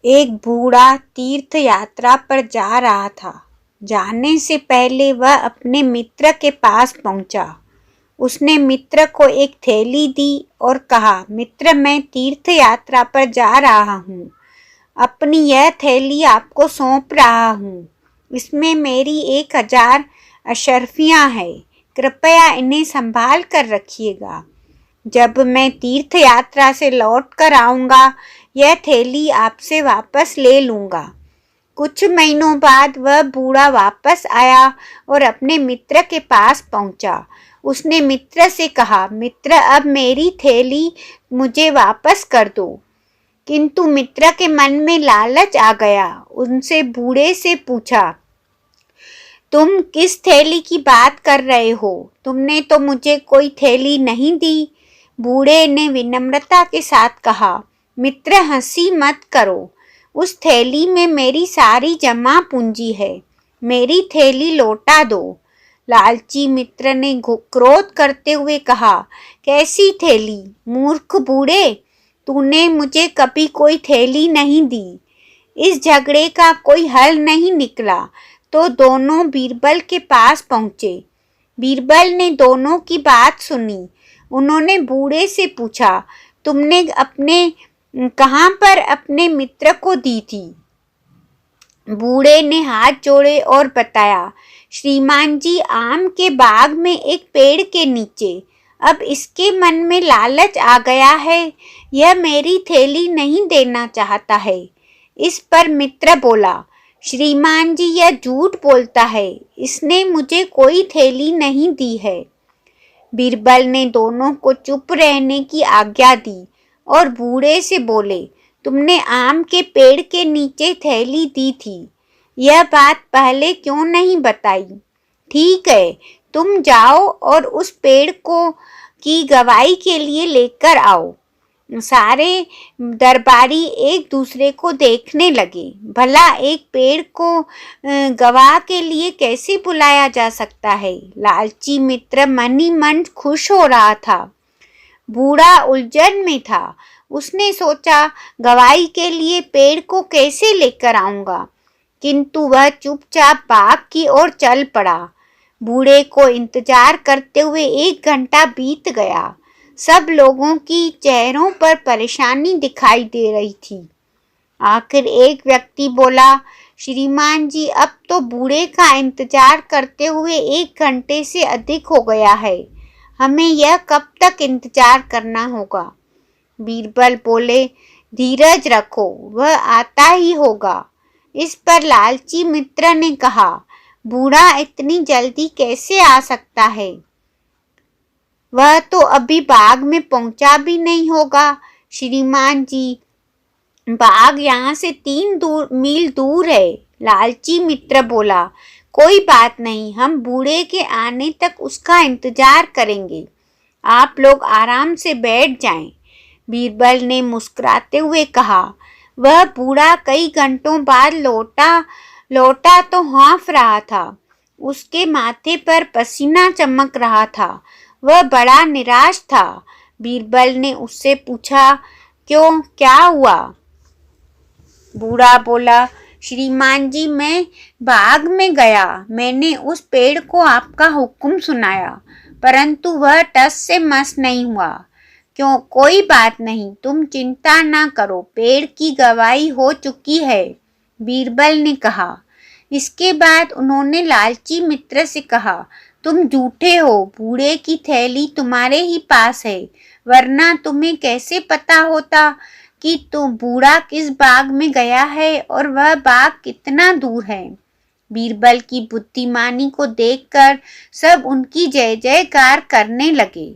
एक बूढ़ा तीर्थ यात्रा पर जा रहा था। जाने से पहले वह अपने मित्र के पास पहुंचा। उसने मित्र को एक थैली दी और कहा, मित्र, मैं तीर्थ यात्रा पर जा रहा हूँ। अपनी यह थैली आपको सौंप रहा हूँ। इसमें मेरी 1000 अशर्फियाँ हैं। कृपया इन्हें संभाल कर रखिएगा। जब मैं तीर्थ यात्रा से लौट कर आऊँगा, यह थैली आपसे वापस ले लूँगा। कुछ महीनों बाद वह बूढ़ा वापस आया और अपने मित्र के पास पहुंचा। उसने मित्र से कहा, मित्र, अब मेरी थैली मुझे वापस कर दो। किंतु मित्र के मन में लालच आ गया। उनसे बूढ़े से पूछा, तुम किस थैली की बात कर रहे हो? तुमने तो मुझे कोई थैली नहीं दी। बूढ़े ने विनम्रता के साथ कहा, मित्र, हंसी मत करो। उस थैली में मेरी सारी जमा पूंजी है। मेरी थैली लौटा दो। लालची मित्र ने क्रोध करते हुए कहा, कैसी थैली? मूर्ख बूढ़े, तूने मुझे कभी कोई थैली नहीं दी। इस झगड़े का कोई हल नहीं निकला तो दोनों बीरबल के पास पहुंचे। बीरबल ने दोनों की बात सुनी। उन्होंने बूढ़े से पूछा, तुमने कहाँ पर अपने मित्र को दी थी? बूढ़े ने हाथ जोड़े और बताया, श्रीमान जी, आम के बाग में एक पेड़ के नीचे। अब इसके मन में लालच आ गया है। यह मेरी थैली नहीं देना चाहता है। इस पर मित्र बोला, श्रीमान जी, यह झूठ बोलता है। इसने मुझे कोई थैली नहीं दी है। बीरबल ने दोनों को चुप रहने की आज्ञा दी और बूढ़े से बोले, तुमने आम के पेड़ के नीचे थैली दी थी। यह बात पहले क्यों नहीं बताई? ठीक है, तुम जाओ और उस पेड़ को की गवाही के लिए लेकर आओ। सारे दरबारी एक दूसरे को देखने लगे। भला एक पेड़ को गवाह के लिए कैसे बुलाया जा सकता है? लालची मित्र मन ही मन खुश हो रहा था। बूढ़ा उलझन में था। उसने सोचा, गवाही के लिए पेड़ को कैसे लेकर आऊंगा? किंतु वह चुपचाप बाग की ओर चल पड़ा। बूढ़े को इंतजार करते हुए 1 घंटा बीत गया। सब लोगों की चेहरों पर परेशानी दिखाई दे रही थी। आखिर एक व्यक्ति बोला, श्रीमान जी, अब तो बूढ़े का इंतजार करते हुए 1 घंटे से अधिक हो गया है। हमें यह कब तक इंतजार करना होगा? बीरबल बोले, धीरज रखो, वह आता ही होगा। इस पर लालची मित्र ने कहा, बूढ़ा इतनी जल्दी कैसे आ सकता है? वह तो अभी बाग में पहुंचा भी नहीं होगा। श्रीमान जी, बाग यहाँ से 3 मील दूर है। लालची मित्र बोला, कोई बात नहीं, हम बूढ़े के आने तक उसका इंतजार करेंगे। आप लोग आराम से बैठ जाएं। बीरबल ने मुस्कुराते हुए कहा, वह बूढ़ा कई घंटों बाद लौटा तो हाँफ रहा था। उसके माथे पर पसीना चमक रहा था। वह बड़ा निराश था। बीरबल ने उससे पूछा, क्यों, क्या हुआ? बूढ़ा बोला, श्रीमान जी, मैं बाग में गया। मैंने उस पेड़ को आपका हुक्म सुनाया, परंतु वह टस से मस नहीं हुआ। क्यों? कोई बात नहीं, तुम चिंता ना करो, पेड़ की गवाही हो चुकी है, बीरबल ने कहा। इसके बाद उन्होंने लालची मित्र से कहा, तुम झूठे हो। बूढ़े की थैली तुम्हारे ही पास है, वरना तुम्हें कैसे पता होता कि बूढ़ा किस बाग में गया है और वह बाग कितना दूर है? बीरबल की बुद्धिमानी को देखकर सब उनकी जय जयकार करने लगे।